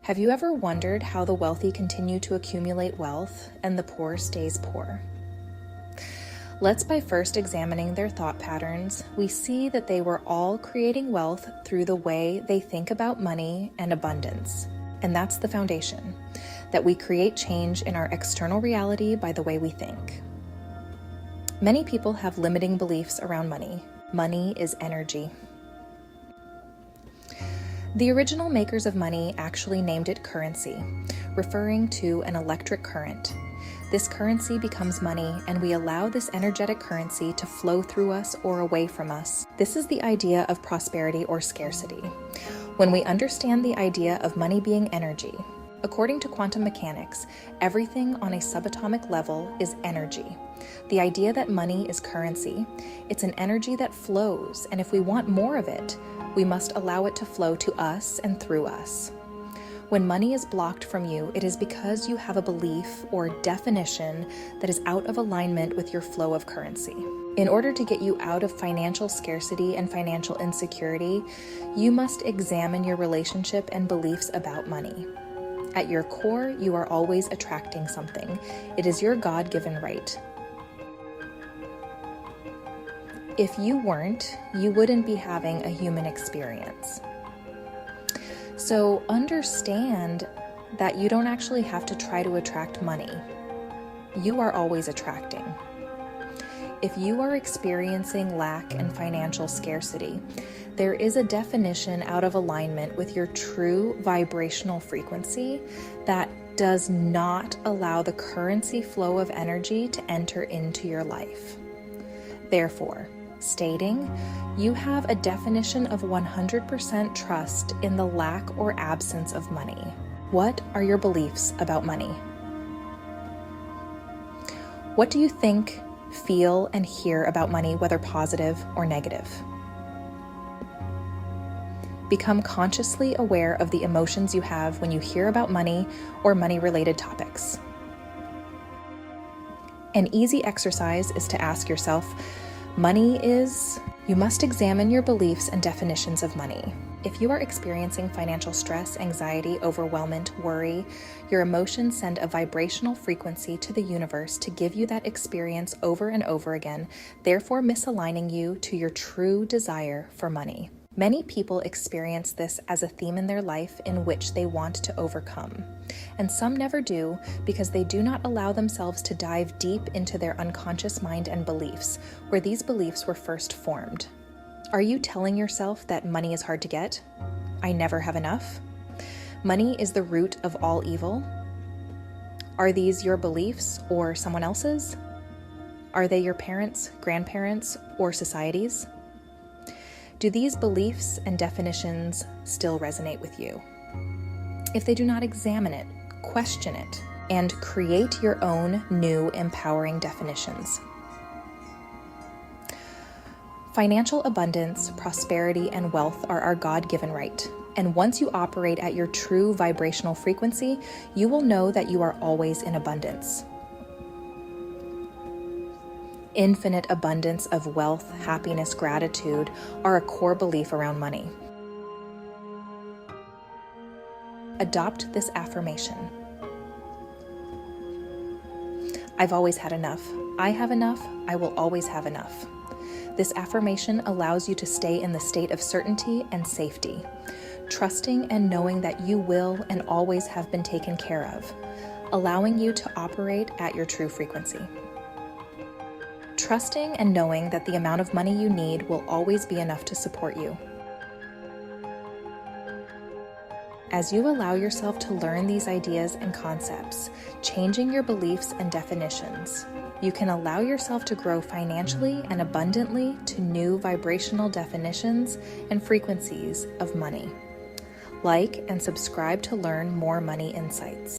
Have you ever wondered how the wealthy continue to accumulate wealth and the poor stays poor? Let's by first examining their thought patterns, we see that they were all creating wealth through the way they think about money and abundance. And that's the foundation, that we create change in our external reality by the way we think. Many people have limiting beliefs around money. Money is energy. The original makers of money actually named it currency, referring to an electric current. This currency becomes money, and we allow this energetic currency to flow through us or away from us. This is the idea of prosperity or scarcity. When we understand the idea of money being energy, according to quantum mechanics, everything on a subatomic level is energy. The idea that money is currency, it's an energy that flows, and if we want more of it, we must allow it to flow to us and through us. When money is blocked from you, it is because you have a belief or definition that is out of alignment with your flow of currency. In order to get you out of financial scarcity and financial insecurity, you must examine your relationship and beliefs about money. At your core, you are always attracting something. It is your God-given right. If you weren't, you wouldn't be having a human experience. So understand that you don't actually have to try to attract money. You are always attracting. If you are experiencing lack and financial scarcity, there is a definition out of alignment with your true vibrational frequency that does not allow the currency flow of energy to enter into your life. Therefore, stating, you have a definition of 100% trust in the lack or absence of money. What are your beliefs about money? What do you think, feel, and hear about money, whether positive or negative? Become consciously aware of the emotions you have when you hear about money or money-related topics. An easy exercise is to ask yourself, you must examine your beliefs and definitions of money. If you are experiencing financial stress, anxiety, overwhelmment, worry, your emotions send a vibrational frequency to the universe to give you that experience over and over again, therefore misaligning you to your true desire for money. Many people experience this as a theme in their life in which they want to overcome. And some never do because they do not allow themselves to dive deep into their unconscious mind and beliefs, where these beliefs were first formed. Are you telling yourself that money is hard to get? I never have enough? Money is the root of all evil? Are these your beliefs or someone else's? Are they your parents, grandparents, or society's? Do these beliefs and definitions still resonate with you? If they do not, examine it, question it, and create your own new empowering definitions. Financial abundance, prosperity, and wealth are our God-given right. And once you operate at your true vibrational frequency, you will know that you are always in abundance. Infinite abundance of wealth, happiness, gratitude are a core belief around money. Adopt this affirmation. I've always had enough. I have enough. I will always have enough. This affirmation allows you to stay in the state of certainty and safety, trusting and knowing that you will and always have been taken care of, allowing you to operate at your true frequency. Trusting and knowing that the amount of money you need will always be enough to support you. As you allow yourself to learn these ideas and concepts, changing your beliefs and definitions, you can allow yourself to grow financially and abundantly to new vibrational definitions and frequencies of money. Like and subscribe to learn more money insights.